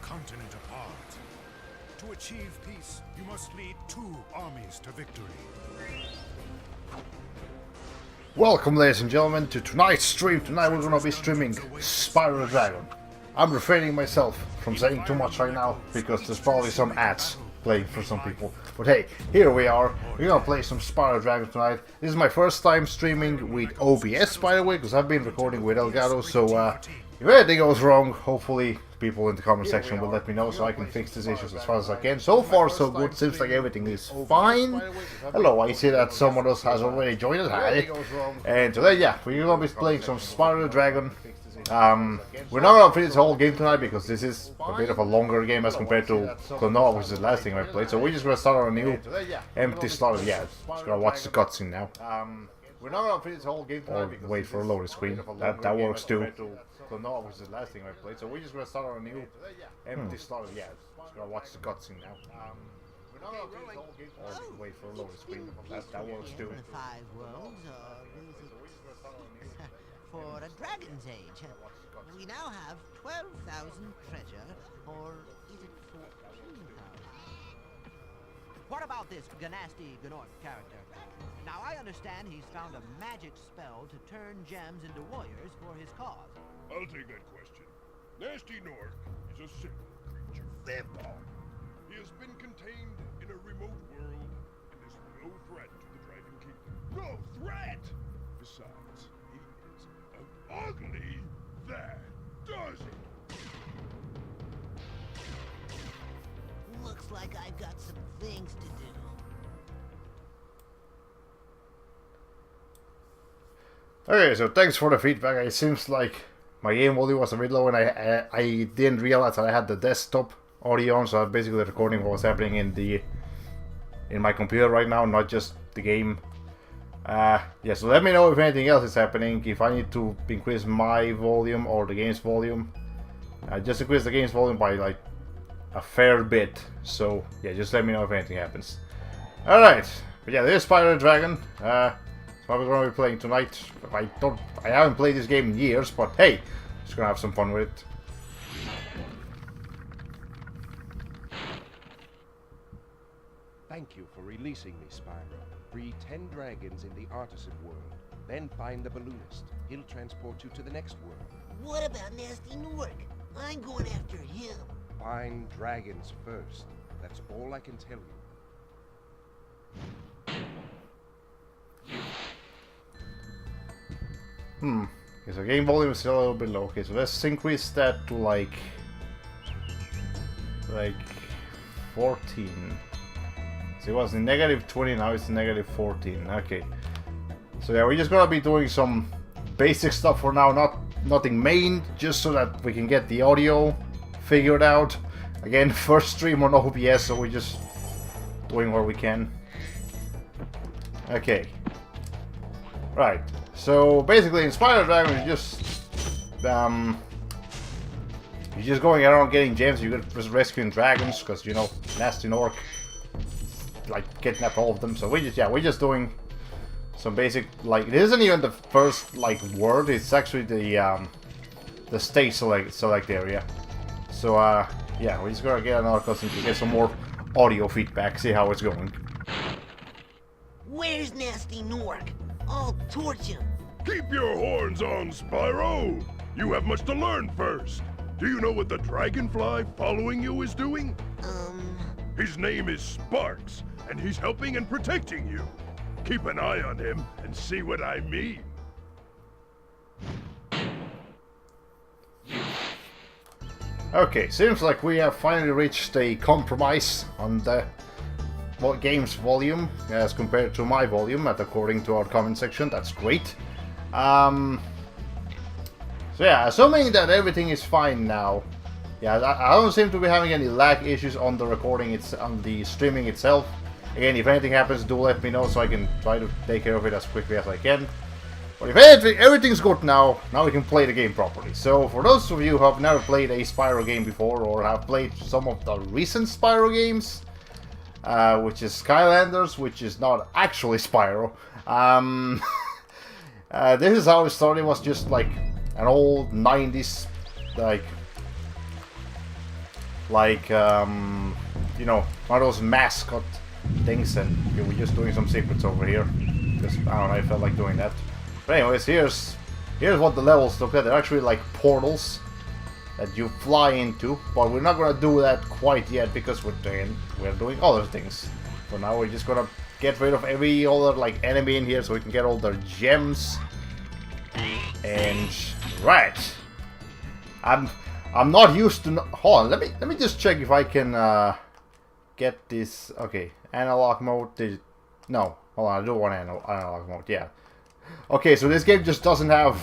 continent apart. To achieve peace, you must lead two armies to victory. Welcome, ladies and gentlemen, to tonight's stream. Tonight we're gonna be streaming Spyro the Dragon. I'm refraining myself from saying too much right now because there's probably some ads playing for some people. But hey, here we are. We're gonna play some Spyro the Dragon tonight. This is my first time streaming with OBS, by the way, because I've been recording with Elgato. So if anything goes wrong, hopefully people in the comment section will let me know so I can fix these issues as fast as I can. So far so good, seems like everything is fine. Hello, I see that someone else has already joined us. Hi. And today, yeah, we're gonna be playing some Spyro the Dragon. We're not gonna finish the whole game tonight because this is a bit of a longer game as compared to Klonoa, which is the last thing I played. So we're just gonna start on a new empty start. Yeah, just gonna watch the cutscene now. We're not gonna finish the whole game tonight because wait for a loading screen. That works too. Klonoa, which is the last thing I played. So we're just gonna start on a new empty start. Yeah, just gonna watch the cutscene now. We're not gonna finish the whole game tonight. Wait for a loading screen. That works too. For a dragon's age. We now have 12,000 treasure, or is it 14,000? What about this Ganasty Gnorc character? Now I understand he's found a magic spell to turn gems into warriors for his cause. I'll take that question. Nasty Gnorc is a simple creature. Vampire. He has been contained in a remote world and is no threat to the Dragon Kingdom. No threat! Besides, he is ugly. That does it. Looks like I've got some things to do. Okay, so thanks for the feedback. It seems like my game volume was a bit low and I didn't realize that I had the desktop audio on, so I'm basically recording what was happening in my computer right now, not just the game. Yeah, so let me know if anything else is happening, if I need to increase my volume or the game's volume. Just increase the game's volume by like a fair bit, so yeah, just let me know if anything happens. Alright, but yeah, this is Spyro the Dragon. That's what we're going to be playing tonight. I haven't played this game in years, but hey, just gonna have some fun with it. Thank you for releasing me, Spyro. Free 10 dragons in the artisan world. Then find the balloonist. He'll transport you to the next world. What about Nasty Gnorc? I'm going after him. Find dragons first. That's all I can tell you. Okay, so game volume is still a little bit low. Okay, so let's increase that to like 14. So it was in -20, now it's -14. Okay. So yeah, we're just gonna be doing some basic stuff for now, nothing main, just so that we can get the audio figured out. Again, first stream on OBS, so we're just doing what we can. Okay. Right. So basically in Spyro the Dragon you're just going around getting gems, you're just rescuing dragons, because you know, Nasty Gnorc like kidnap all of them. So we're just doing some basic, like, it isn't even the first like world, it's actually the stage select area. So yeah, we're just gonna get another cutscene to get some more audio feedback, see how it's going. Where's Nasty Gnorc? I'll torch him. Keep your horns on, Spyro! You have much to learn first. Do you know what the dragonfly following you is doing? His name is Sparks, and he's helping and protecting you. Keep an eye on him and see what I mean. Okay, seems like we have finally reached a compromise on the game's volume as compared to my volume, according to our comment section. That's great. So yeah, assuming that everything is fine now. Yeah, I don't seem to be having any lag issues on the recording, on the streaming itself. Again, if anything happens, do let me know so I can try to take care of it as quickly as I can. But if everything's good now we can play the game properly. So for those of you who have never played a Spyro game before, or have played some of the recent Spyro games, which is Skylanders, which is not actually Spyro, this is how it started. It was just like an old 90s, like like you know, one of those mascot things, and okay, we're just doing some secrets over here because I don't know, I felt like doing that. But anyways, here's what the levels look like. They're actually like portals that you fly into, but we're not gonna do that quite yet because we're doing other things. For now, we're just gonna get rid of every other like enemy in here so we can get all their gems. And right, I'm not used to. Hold on, let me just check if I can get this. Okay, analog mode. No, hold on, I do want analog mode. Yeah. Okay, so this game just doesn't have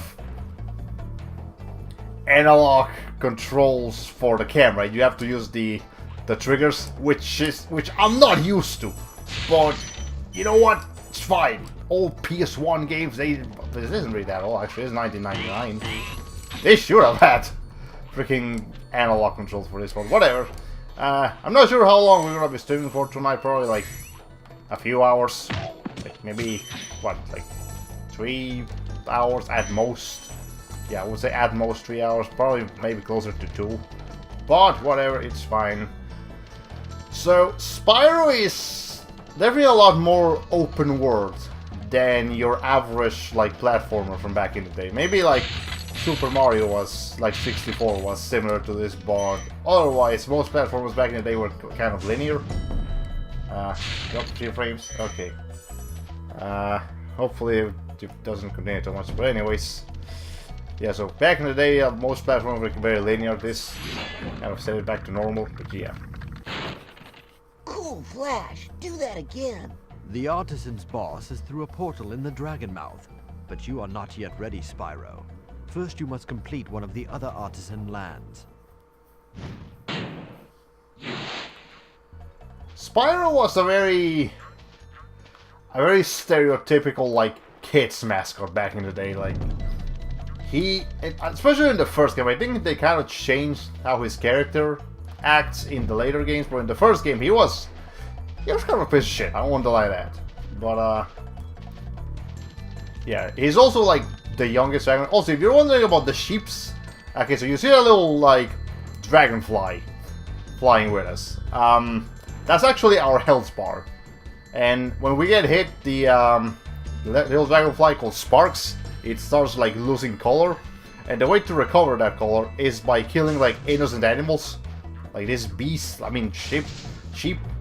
analog controls for the camera. You have to use the triggers, which I'm not used to. But you know what? It's fine. Old PS1 games, this isn't really that old actually. It's 1999. They should have had freaking analog controls for this one. Whatever. I'm not sure how long we're gonna be streaming for tonight. Probably like a few hours. Like maybe what, like 3 hours at most. Yeah, I would say at most 3 hours. Probably maybe closer to 2. But whatever, it's fine. So Spyro is definitely a lot more open world than your average like platformer from back in the day. Maybe like Super Mario was, like 64 was similar to this, but otherwise most platformers back in the day were kind of linear. Got 3 frames? Okay. Hopefully it doesn't continue too much, but anyways. Yeah, so back in the day most platformers were very linear. This kind of set it back to normal, but yeah. Cool, Flash. Do that again. The artisan's boss is through a portal in the Dragon Mouth, but you are not yet ready, Spyro. First you must complete one of the other artisan lands. Spyro was a very stereotypical like kids mascot back in the day. Like especially in the first game, I think they kind of changed how his character acts in the later games, but in the first game he was kind of a piece of shit. I don't want to lie that. But yeah, he's also like the youngest dragon. Also, if you're wondering about the sheeps, okay, so you see a little like dragonfly flying with us. That's actually our health bar, and when we get hit, the little dragonfly called Sparks, it starts like losing color, and the way to recover that color is by killing like innocent animals, like this beast. I mean sheep,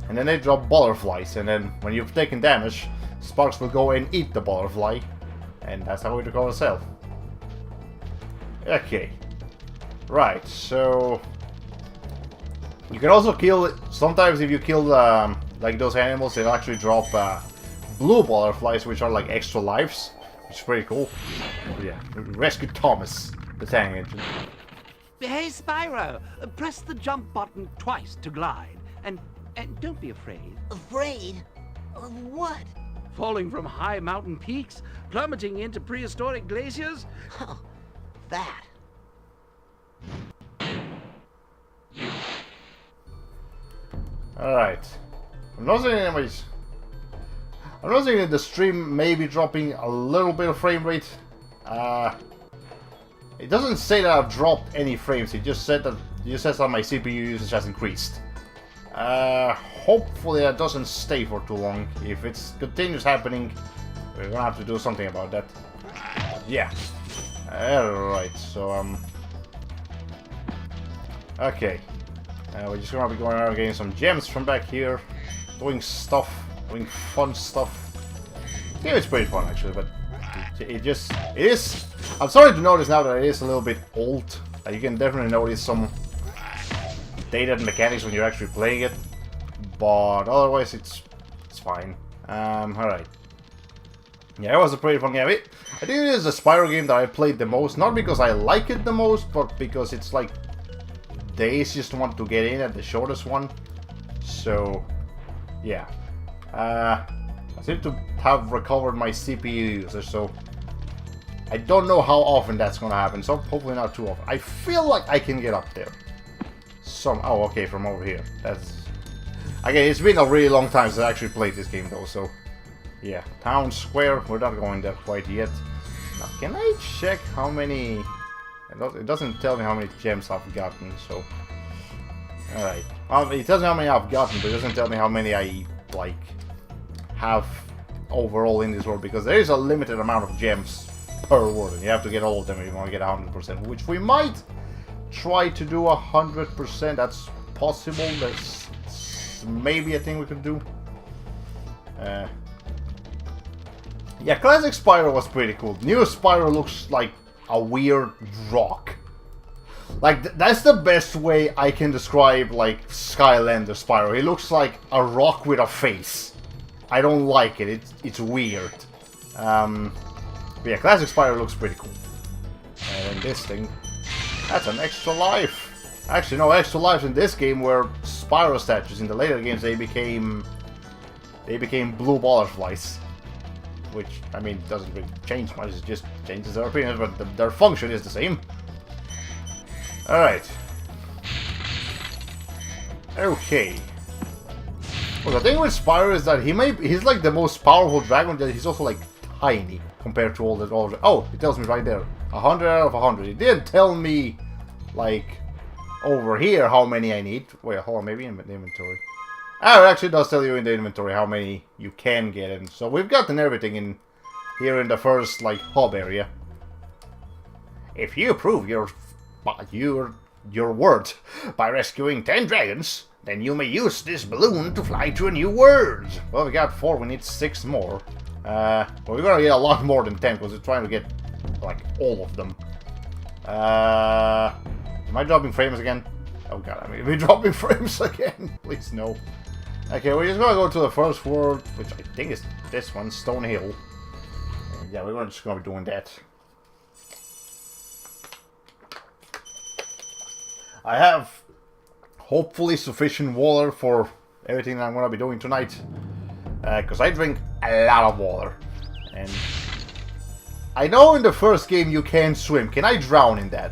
and then they drop butterflies, and then when you've taken damage, Sparks will go and eat the butterfly, and that's how we recover self. Okay, right. So you can also kill. Sometimes if you kill like those animals, they'll actually drop blue butterflies, which are like extra lives, which is pretty cool. Yeah, rescue Thomas, the tank engine. Hey, Spyro, press the jump button twice to glide, and don't be afraid. Afraid? Of what? Falling from high mountain peaks, plummeting into prehistoric glaciers. Oh, that. Alright. I'm noticing that the stream may be dropping a little bit of frame rate. It doesn't say that I've dropped any frames, it just said that my CPU usage has increased. Hopefully that doesn't stay for too long. If it continues happening, we're gonna have to do something about that. Yeah. Alright, so okay. We're just gonna be going around getting some gems from back here, doing fun stuff. The game is pretty fun actually, but it is. I'm sorry to notice now that it is a little bit old. You can definitely notice some dated mechanics when you're actually playing it, but otherwise it's fine. Alright. Yeah, it was a pretty fun game. I think it is the Spyro game that I played the most, not because I like it the most, but because it's like the easiest one to get in and the shortest one. So, yeah. I seem to have recovered my CPU usage, so I don't know how often that's gonna happen, so hopefully not too often. I feel like I can get up there. Oh, okay, from over here. That's... Again, it's been a really long time since I actually played this game, though, so... Yeah, Town Square, we're not going there quite yet. Now, can I check how many... It doesn't tell me how many gems I've gotten, so... Alright. It tells me how many I've gotten, but it doesn't tell me how many I, like, have overall in this world, because there is a limited amount of gems per world, and you have to get all of them if you want to get 100%, which we might try to do 100%. That's possible. That's maybe a thing we could do. Yeah, classic Spyro was pretty cool. New Spyro looks like a weird rock. Like, that's the best way I can describe, like, Skylander Spyro. He looks like a rock with a face. I don't like it. It's weird. But yeah, classic Spyro looks pretty cool. And this thing, that's an extra life. Actually, no extra lives in this game were Spyro statues. In the later games, they became blue butterflies. Which, I mean, doesn't really change much. It just changes their appearance, but their function is the same. Alright. Okay. Well, the thing with Spyro is that he's like the most powerful dragon, that he's also like tiny compared to all the other. Oh, it tells me right there. 100 out of 100. It did tell me, like, over here how many I need. Wait, hold on, maybe in the inventory. Oh, it actually does tell you in the inventory how many you can get. And so we've gotten everything in here in the first, like, hub area. If you prove your word by rescuing 10 dragons, then you may use this balloon to fly to a new world. Well, we got 4, we need 6 more. But we're gonna get a lot more than 10, because we're trying to get, like, all of them. Am I dropping frames again? Oh god, I mean, we're dropping frames again. Please, no. Okay, we're just gonna go to the first world, which I think is this one, Stone Hill. And yeah, we're just gonna be doing that. I have hopefully sufficient water for everything that I'm gonna be doing tonight, because I drink a lot of water. And I know in the first game you can't swim. Can I drown in that?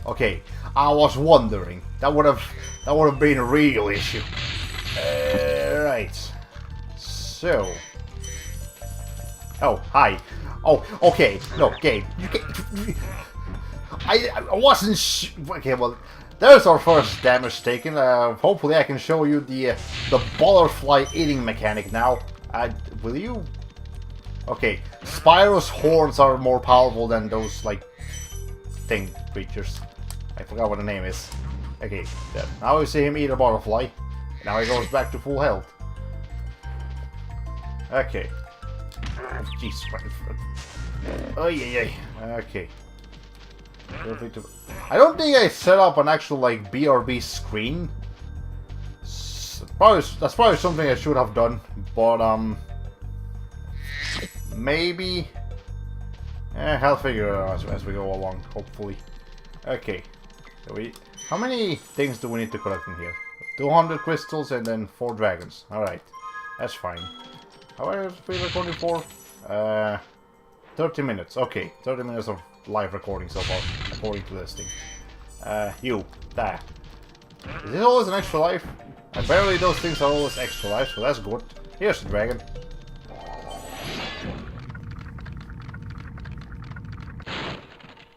Okay, I was wondering. That would have been a real issue. Right. So. Oh, hi. Oh, okay. No, game. You can. I wasn't okay, well, there's our first damage taken. Hopefully I can show you the butterfly eating mechanic now. Will you? Okay, Spyro's horns are more powerful than those, like, thing creatures. I forgot what the name is. Okay, there. Now we see him eat a butterfly. Now he goes back to full health. Okay. Oh, jeez. Oh, yeah. Okay. I don't think I set up an actual, like, BRB screen. That's probably something I should have done, but maybe. I'll figure it out as we go along, hopefully. Okay, so how many things do we need to collect in here? 200 crystals and then 4 dragons. All right, that's fine. How long is we recording for? 30 minutes. Okay, 30 minutes of live recording so far, according to this thing. There. Is this always an extra life? Apparently those things are always extra life, so that's good. Here's the dragon.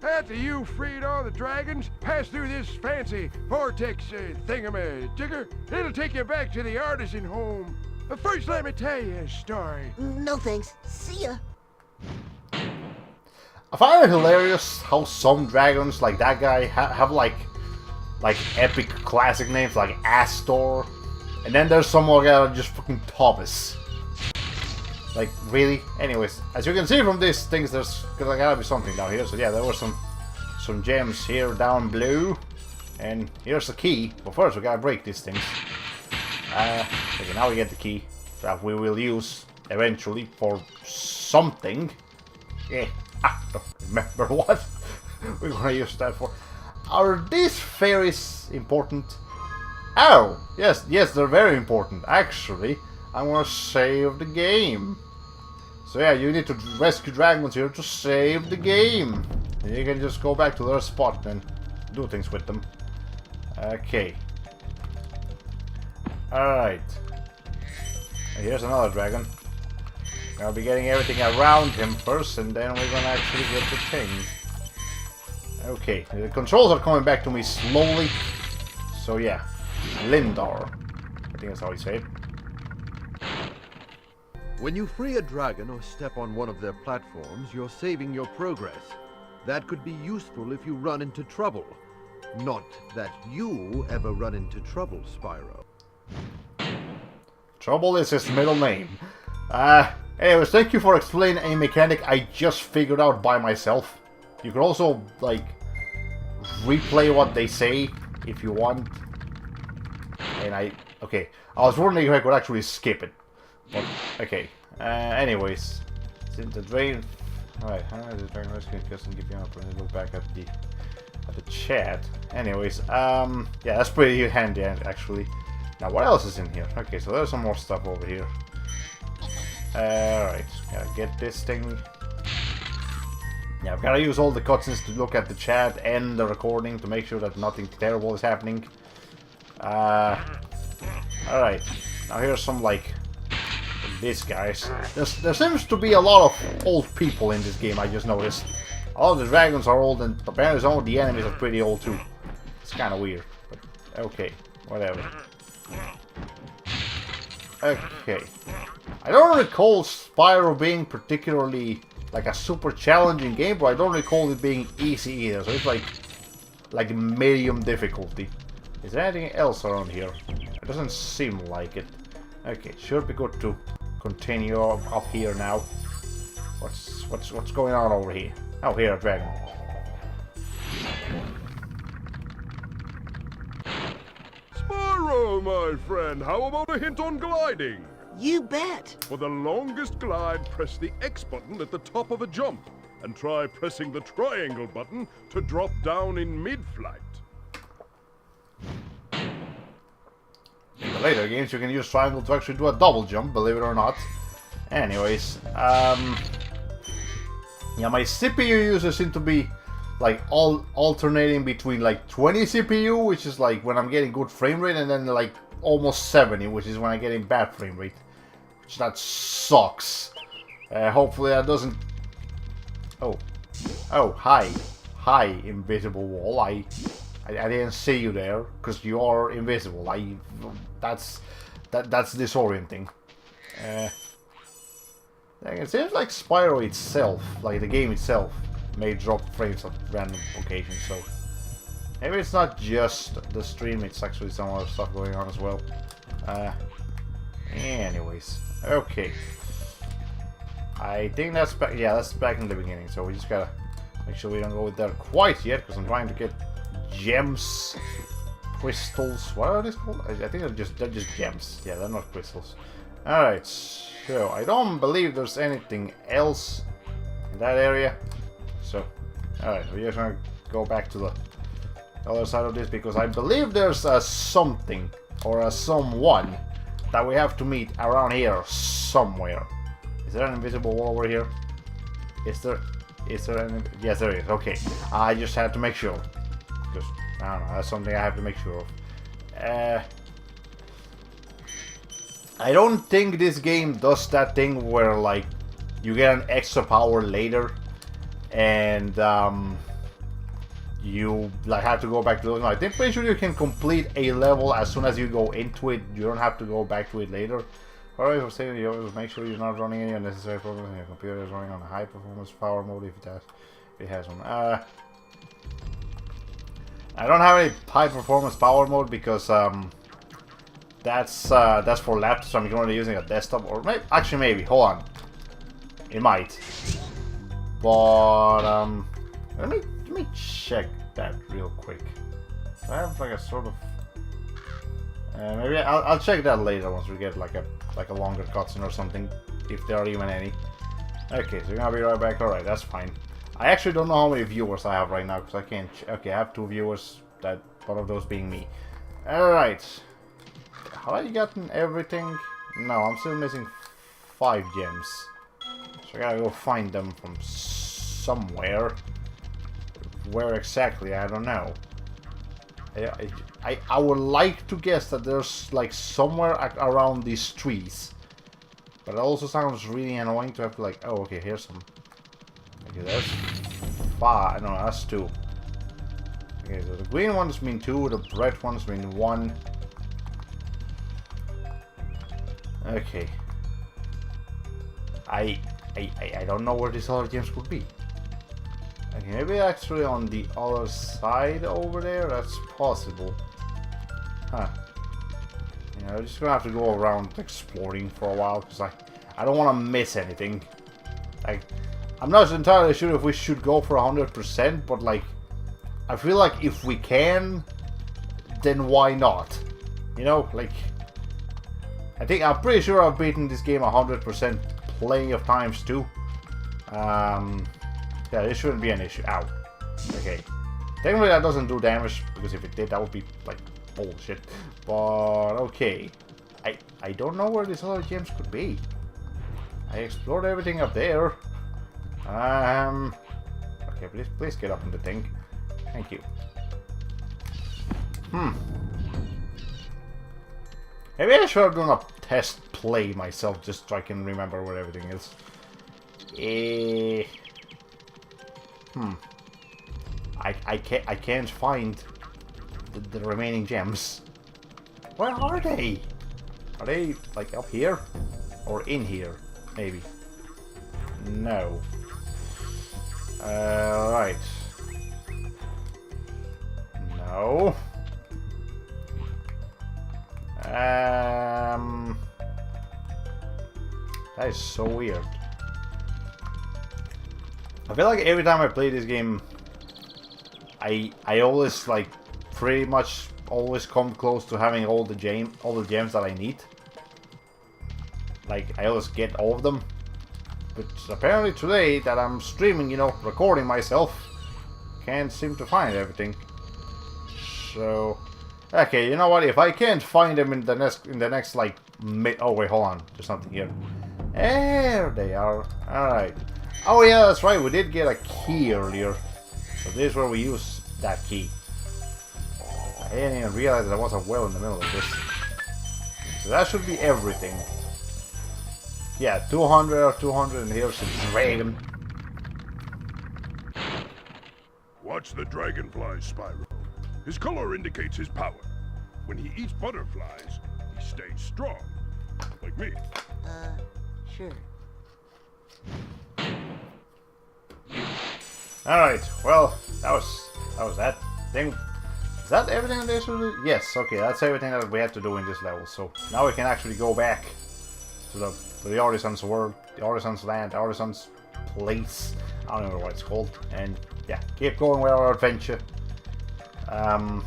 After you freed all the dragons, pass through this fancy vortex thingamajigger. It'll take you back to the artisan home. But first, let me tell you a story. No thanks. See ya. I find it hilarious how some dragons, like that guy, have like epic classic names like Astor, and then there's some more guy just fucking Thomas. Like, really? Anyways, as you can see from these things, there's gotta be something down here. So yeah, there were some gems here down below, and here's the key. But first, we gotta break these things. Okay, now we get the key that we will use eventually for something. Yeah. Don't remember what we're gonna use that for. Are these fairies important? Oh, yes, they're very important. Actually, I'm gonna save the game. So yeah, you need to rescue dragons here to save the game. And you can just go back to their spot and do things with them. Okay. Alright. Here's another dragon. I'll be getting everything around him first, and then we're gonna actually get the thing. Okay, the controls are coming back to me slowly, so So yeah, Lindar. I think that's how you say it. When you free a dragon or step on one of their platforms, you're saving your progress. That could be useful if you run into trouble. Not that you ever run into trouble, Spyro. Trouble is his middle name. Anyways, thank you for explaining a mechanic I just figured out by myself. You can also, like, replay what they say if you want. And okay, I was wondering if I could actually skip it. But, okay. Anyways, since the drain... Alright, the dragon rescue doesn't give you an opportunity to look back at the chat. Anyways, yeah, that's pretty handy, actually. Now, what else is in here? Okay, so there's some more stuff over here. Alright, gotta get this thing. Yeah, I've gotta use all the cutscenes to look at the chat and the recording to make sure that nothing terrible is happening. Alright, now here's some, like, these guys. There seems to be a lot of old people in this game, I just noticed. All the dragons are old, and apparently some of the enemies are pretty old too. It's kind of weird, but okay, whatever. Okay. I don't recall Spyro being particularly, like, a super challenging game, but I don't recall it being easy either, so it's like medium difficulty. Is there anything else around here? It doesn't seem like it. Okay, should be good to continue up here now. What's going on over here? Oh, here, a dragon. Spyro, my friend, how about a hint on gliding? You bet. For the longest glide, press the X button at the top of a jump, and try pressing the triangle button to drop down in mid-flight. In the later games, you can use triangle to actually do a double jump, believe it or not. Anyways, yeah, my CPU users seem to be, like, alternating between, like, 20 CPU, which is, like, when I'm getting good frame rate, and then, like, almost 70, which is when I'm getting bad frame rate. Which, that sucks. Hopefully that doesn't... Oh, hi. Hi, invisible wall. I didn't see you there, because you are invisible. That's disorienting. It seems like Spyro itself, like the game itself, may drop frames at random occasions, so... Maybe it's not just the stream, it's actually some other stuff going on as well. Anyways, okay. I think that's back, yeah, that's back in the beginning, so we just gotta make sure we don't go there quite yet, because I'm trying to get gems, crystals, what are these called? I think they're just gems, yeah, they're not crystals. Alright, so I don't believe there's anything else in that area, so, alright, we're just gonna go back to the other side of this, because I believe there's a something, or a someone, that we have to meet around here somewhere. Is there an invisible wall over here? Is there an... Yes, there is, okay. I just had to make sure, because, I don't know, that's something I have to make sure of. I don't think this game does that thing where, like, you get an extra power later, and, you, like, have to go back to those. No, I think pretty sure you can complete a level as soon as you go into it. You don't have to go back to it later. Alright, for saying you always make sure you're not running any unnecessary programs and your computer is running on a high performance power mode if it has one. I don't have any high performance power mode because that's for laptops, so I'm only using a desktop, or maybe, hold on. It might. But let me check that real quick. I have like a sort of maybe I'll check that later once we get like a longer cutscene or something, if there are even any. Okay, so we're gonna be right back. Alright, that's fine. I actually don't know how many viewers I have right now, because I can't... Okay, I have 2 viewers, that one of those being me. Alright. Have I gotten everything? No, I'm still missing 5 gems. So I gotta go find them from somewhere. Where exactly, I don't know. I would like to guess that there's like somewhere around these trees. But it also sounds really annoying to have to like... Oh, okay, here's some... Okay, there's 5... No, that's 2. Okay, so the green ones mean 2, the red ones mean 1. Okay. I don't know where these other gems could be. Okay, maybe actually on the other side over there? That's possible. Huh. Yeah, I'm just gonna have to go around exploring for a while, because I don't want to miss anything. Like, I'm not entirely sure if we should go for 100%, but like, I feel like if we can, then why not? You know, like, I'm pretty sure I've beaten this game 100% plenty of times too. Yeah, this shouldn't be an issue. Ow. Okay. Technically that doesn't do damage, because if it did, that would be like bullshit. But okay. I don't know where these other gems could be. I explored everything up there. Okay, please get up in the thing. Thank you. Maybe I should have done a test play myself, just so I can remember where everything is. I can't find the remaining gems. Where are they? Are they like up here? Or in here? Maybe. No. Right. No. That is so weird. I feel like every time I play this game, I always like pretty much always come close to having all the gems that I need. Like I always get all of them. But apparently today that I'm streaming, you know, recording myself, can't seem to find everything. So, okay, you know what? If I can't find them in the next like oh wait, hold on, there's something here. There they are. All right. Oh yeah, that's right. We did get a key earlier. So this is where we use that key. I didn't even realize that I wasn't well in the middle of this. So that should be everything. Yeah, 200 or 200, and here's a dragon. Watch the dragonfly, Spyro. His color indicates his power. When he eats butterflies, he stays strong. Like me. Sure. Alright, well, that was that thing. Is that everything there should do? Yes, okay, that's everything that we have to do in this level. So now we can actually go back to the artisan's world, the artisan's land, the artisan's place. I don't know what it's called. And yeah, keep going with our adventure. I'm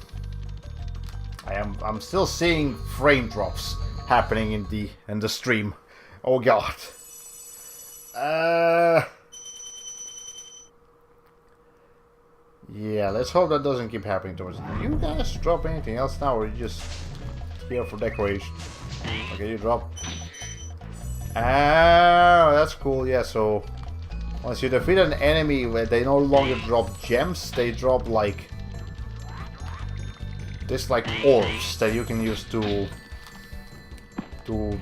still seeing frame drops happening in the stream. Oh god. Yeah, let's hope that doesn't keep happening to us. Do you guys drop anything else now, or are you just here for decoration? Okay, you drop. Ah, that's cool. Yeah, so once you defeat an enemy, where they no longer drop gems, they drop like this, like orbs that you can use to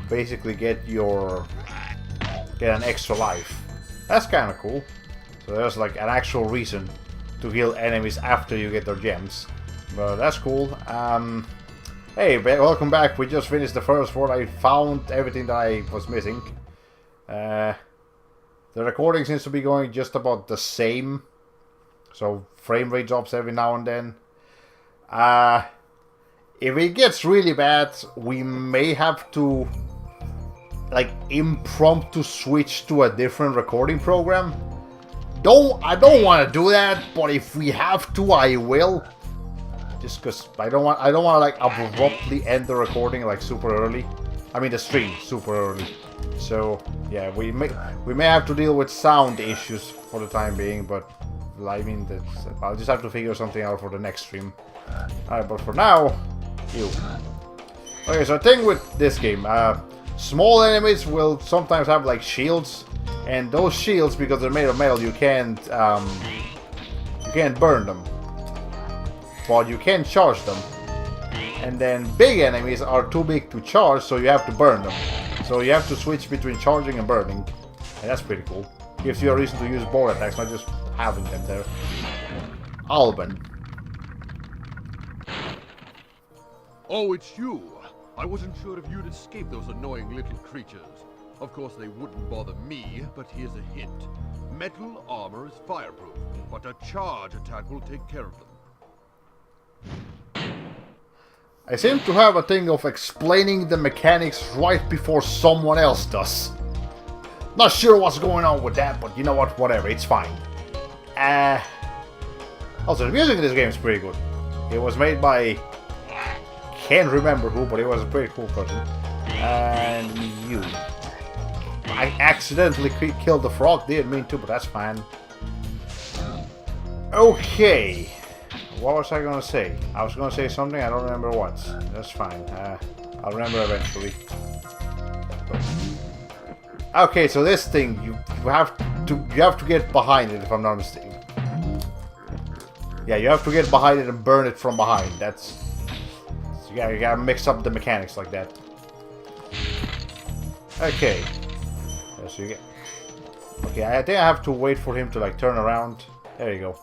basically get an extra life. That's kind of cool. So there's like an actual reason to heal enemies after you get their gems. But that's cool. Hey, welcome back. We just finished the first one. I found everything that I was missing. The recording seems to be going just about the same. So frame rate drops every now and then. If it gets really bad, we may have to like impromptu switch to a different recording program. I don't want to do that, but if we have to, I will. Just because I don't want to like abruptly end the recording like super early. I mean the stream super early. So yeah, we may have to deal with sound issues for the time being, but I mean I'll just have to figure something out for the next stream. Alright, but for now, okay, so the thing with this game, small enemies will sometimes have like shields. And those shields, because they're made of metal, you can't burn them, but you can charge them. And then big enemies are too big to charge, so you have to burn them. So you have to switch between charging and burning, and that's pretty cool. Gives you a reason to use bow attacks, not just having them there. Alban. Oh, it's you. I wasn't sure if you'd escape those annoying little creatures. Of course, they wouldn't bother me, but here's a hint. Metal armor is fireproof, but a charge attack will take care of them. I seem to have a thing of explaining the mechanics right before someone else does. Not sure what's going on with that, but you know what? Whatever, it's fine. Also, the music in this game is pretty good. It was made by... can't remember who, but it was a pretty cool person. And you. I accidentally killed the frog, didn't mean to, but that's fine. Okay. What was I gonna say? I was gonna say something, I don't remember what. That's fine. I'll remember eventually. Okay, so this thing, you have to get behind it, if I'm not mistaken. Yeah, you have to get behind it and burn it from behind. That's... so you gotta mix up the mechanics like that. Okay. So you get... okay, I think I have to wait for him to like turn around. There you go.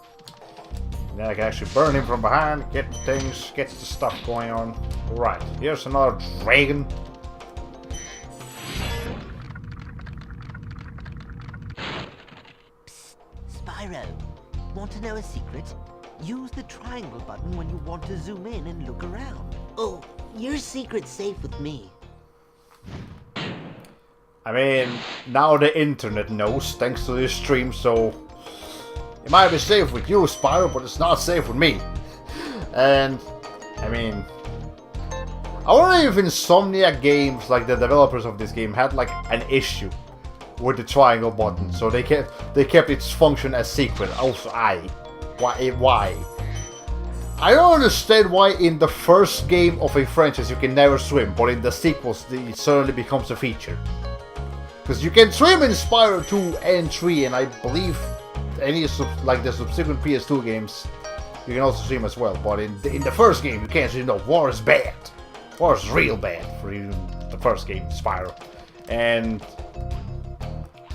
And then I can actually burn him from behind, get the things, get the stuff going on. Right, here's another dragon. Psst, Spyro, want to know a secret? Use the triangle button when you want to zoom in and look around. Oh, your secret's safe with me. I mean, now the internet knows, thanks to this stream, so... it might be safe with you, Spyro, but it's not safe with me. And, I mean... I wonder if Insomniac Games, like the developers of this game, had like an issue with the triangle button, so they kept its function as secret. Also, why? I don't understand why in the first game of a franchise you can never swim, but in the sequels it suddenly becomes a feature. Because you can swim in Spyro 2 and 3, and I believe any like the subsequent PS2 games, you can also swim as well. But in the first game, you can't swim. No, war is bad. War is real bad for even the first game, Spyro. And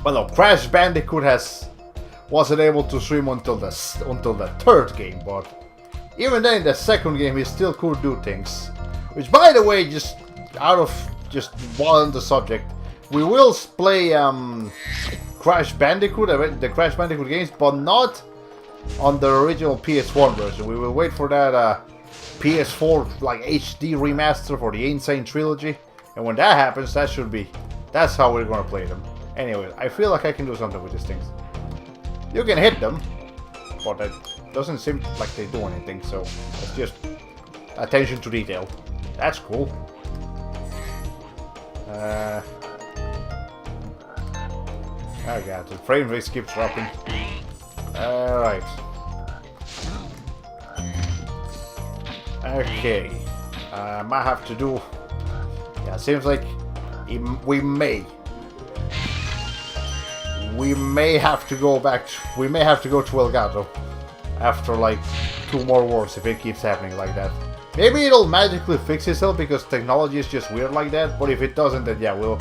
well, no, Crash Bandicoot wasn't able to swim until the third game. But even then, the second game, he still could do things. Which, by the way, just while on the subject. We will play Crash Bandicoot, the Crash Bandicoot games, but not on the original PS1 version. We will wait for that PS4 like HD remaster for the Insane Trilogy, and when that happens, that's how we're gonna play them. Anyway, I feel like I can do something with these things. You can hit them, but it doesn't seem like they do anything. So it's just attention to detail. That's cool. Oh god, the frame rate keeps dropping. Alright. Okay. Might have to do... yeah, seems like we may have to go back to... we may have to go to Elgato after like 2 more wars if it keeps happening like that. Maybe it'll magically fix itself because technology is just weird like that, but if it doesn't, then yeah, we'll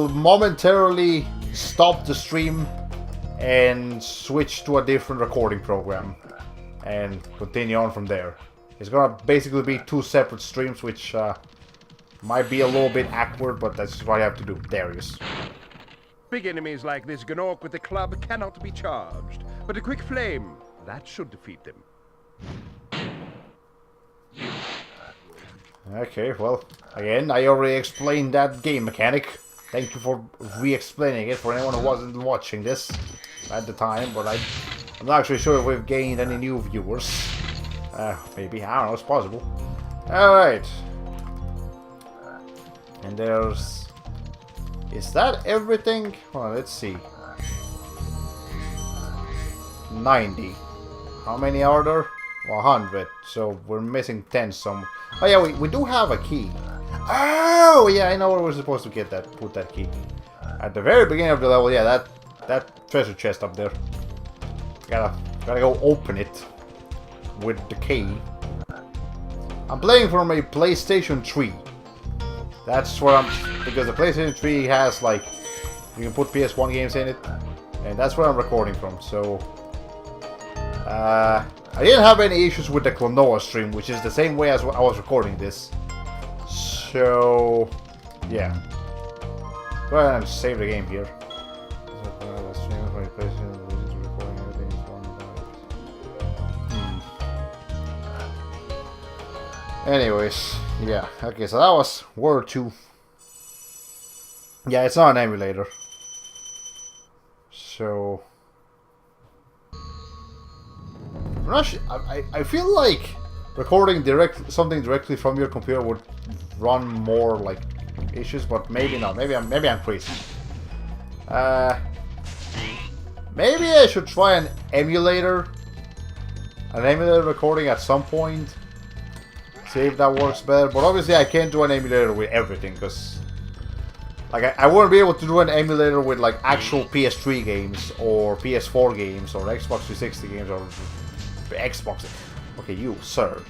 momentarily stop the stream and switch to a different recording program and continue on from there. It's gonna basically be 2 separate streams, which might be a little bit awkward, but that's what I have to do. There he is. Big enemies like this Gnorc with the club cannot be charged, but a quick flame, that should defeat them. Okay, well, again, I already explained that game mechanic. Thank you for re-explaining it for anyone who wasn't watching this at the time, but I'm not actually sure if we've gained any new viewers. Maybe, I don't know, it's possible. Alright. And there's... is that everything? Well, let's see. 90. How many are there? 100. So we're missing 10 some. Oh yeah, we do have a key. Oh yeah, I know where we're supposed to get that. Put that key at the very beginning of the level. Yeah, that treasure chest up there. Gotta go open it with the key. I'm playing from a PlayStation 3. That's where because the PlayStation 3 has like you can put PS1 games in it, and that's where I'm recording from. So I didn't have any issues with the Klonoa stream, which is the same way as I was recording this. So, yeah. Go ahead and save the game here. Anyways, yeah. Okay, so that was World 2. Yeah, it's not an emulator. So... I'm not sure, I feel like recording something directly from your computer would run more like issues, but maybe not. Maybe I'm crazy. Maybe I should try an emulator recording at some point. See if that works better. But obviously I can't do an emulator with everything, because like I wouldn't be able to do an emulator with like actual PS3 games or PS4 games or Xbox 360 games or Xbox. Okay, you, sir,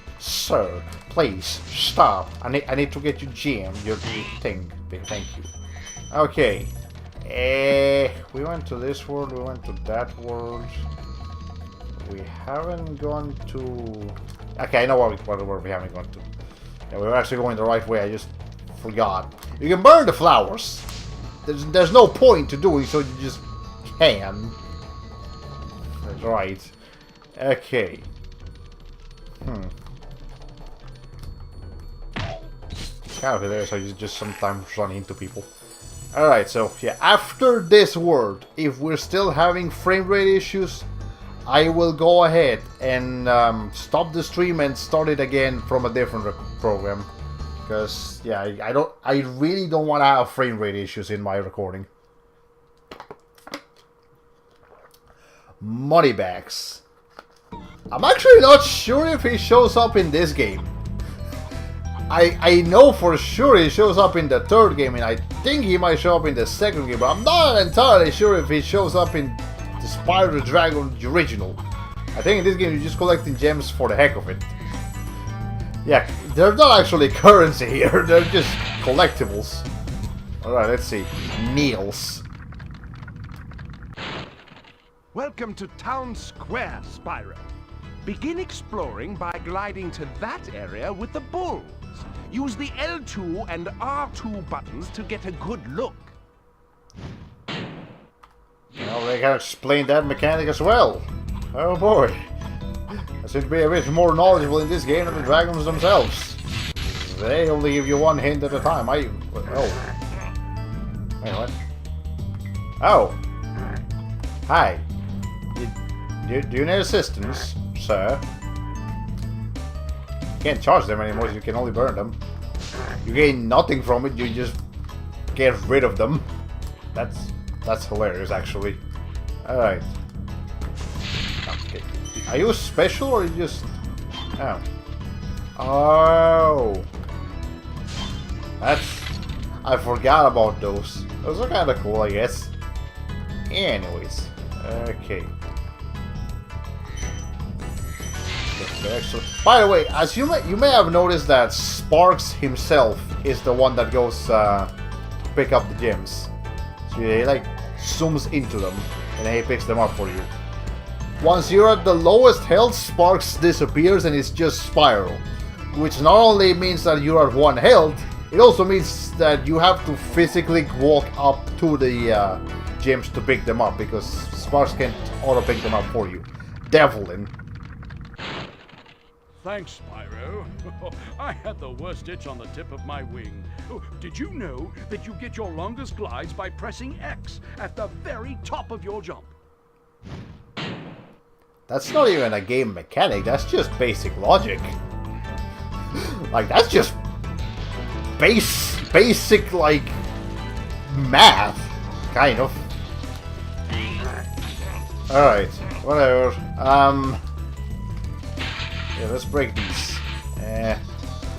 please stop. I need to get you jammed. Your thing. Thank you. Okay. We went to this world. We went to that world. We haven't gone to. Okay, I know what we haven't gone to. Yeah, we were actually going the right way. I just forgot. You can burn the flowers. There's no point to doing so. You just can. That's right. Okay. Kind of there, so you just sometimes run into people. Alright, so yeah, after this world, if we're still having frame rate issues, I will go ahead and stop the stream and start it again from a different program. Because yeah, I really don't want to have frame rate issues in my recording. Moneybags. I'm actually not sure if he shows up in this game. I know for sure he shows up in the third game, and I think he might show up in the second game, but I'm not entirely sure if he shows up in the Spyro the Dragon original. I think in this game you're just collecting gems for the heck of it. Yeah, they're not actually currency here, they're just collectibles. Alright, let's see. Meals. Welcome to Town Square, Spyro. Begin exploring by gliding to that area with the bulls. Use the L2 and R2 buttons to get a good look. Well, they can explain that mechanic as well. Oh boy. I seem to be a bit more knowledgeable in this game than the dragons themselves. They only give you one hint at a time. Oh. Wait, what? Oh. Hi. Do you need assistance, sir? You can't charge them anymore, you can only burn them. You gain nothing from it, you just get rid of them. That's hilarious, actually. Alright. Okay. Are you special or you just... Oh. Oh. That's... I forgot about those. Those are kinda cool, I guess. Anyways. Okay. By the way, as you may have noticed that Sparks himself is the one that goes to pick up the gems. So he like zooms into them and then he picks them up for you. Once you're at the lowest health, Sparks disappears and it's just Spyro. Which not only means that you're at 1 health, it also means that you have to physically walk up to the gems to pick them up, because Sparks can't auto-pick them up for you. Devlin. Thanks, Spyro. I had the worst itch on the tip of my wing. Oh, did you know that you get your longest glides by pressing X at the very top of your jump? That's not even a game mechanic, that's just basic logic. Like, that's just basic, like, math, kind of. Alright, whatever. Yeah, let's break these.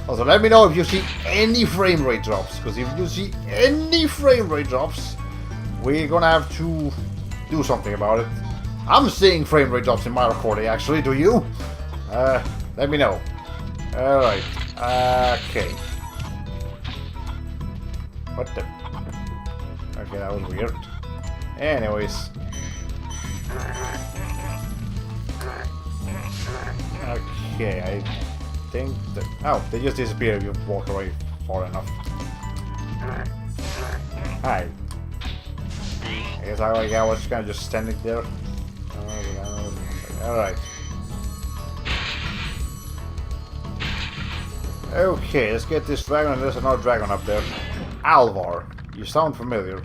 Also, let me know if you see any frame rate drops, because if you see any frame rate drops, we're gonna have to do something about it. I'm seeing frame rate drops in my recording, actually. Do you? Let me know. Alright. Okay. What the... Okay, that was weird. Okay, I think that... Oh, they just disappear if you walk away far enough. Hi. I guess I was kind of just standing there. Alright. Okay, let's get this dragon. There's another dragon up there. Alvar, you sound familiar.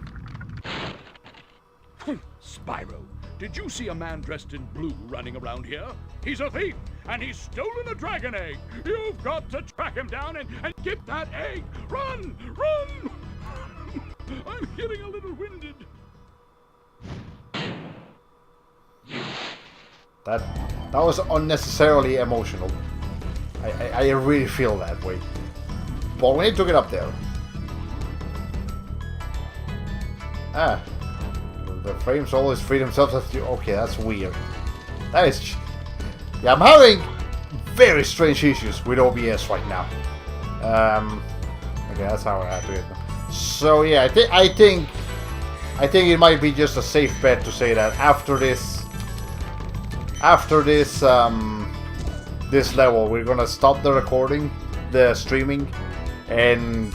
Spyro, did you see a man dressed in blue running around here? He's a thief, and he's stolen a dragon egg. You've got to track him down and get that egg. Run! Run! I'm getting a little winded. That was unnecessarily emotional. I really feel that way. But we need to get up there. Ah. The frames always free themselves as you... Okay, that's weird. That is... Yeah, I'm having very strange issues with OBS right now. Okay, that's how I have to get them. So yeah, I think it might be just a safe bet to say that after this this level, we're gonna stop the recording, the streaming, and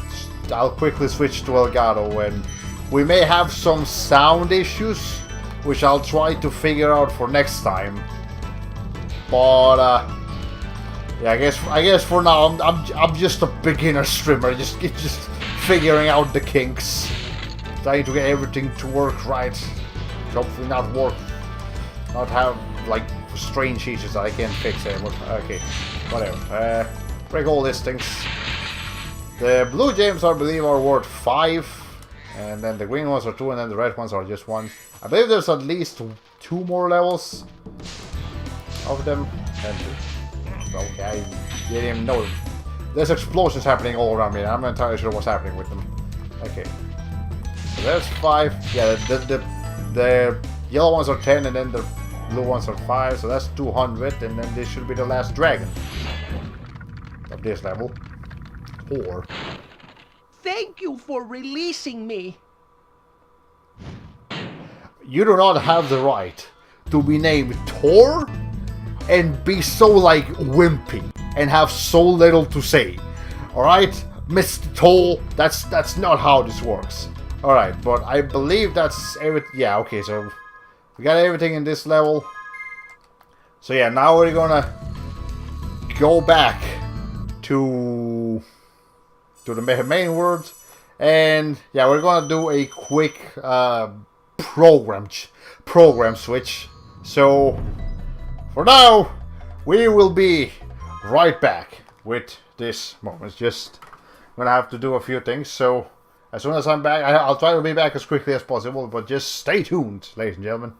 I'll quickly switch to Elgato, and we may have some sound issues, which I'll try to figure out for next time. But yeah, I guess for now I'm just a beginner streamer, just figuring out the kinks, trying to get everything to work right. Hopefully not have like strange issues that I can't fix anymore. Okay, whatever. Break all these things. The blue gems, I believe, are worth 5, and then the green ones are 2, and then the red ones are just 1. I believe there's at least 2 more levels of them. And, okay, I didn't even know. There's explosions happening all around me. I'm not entirely sure what's happening with them. Okay, so there's 5. Yeah, the yellow ones are 10, and then the blue ones are 5, so that's 200, and then this should be the last dragon of this level. 4. Thank you for releasing me. You do not have the right to be named Thor and be so like wimpy and have so little to say. Alright, Mr. Thor, that's not how this works. Alright, but I believe that's everything. Yeah, okay, so we got everything in this level. So yeah, now we're gonna go back to the main world, and yeah, we're gonna do a quick program switch. So for now, we will be right back with this moment. Just gonna have to do a few things. So as soon as I'm back, I'll try to be back as quickly as possible. But just stay tuned, ladies and gentlemen.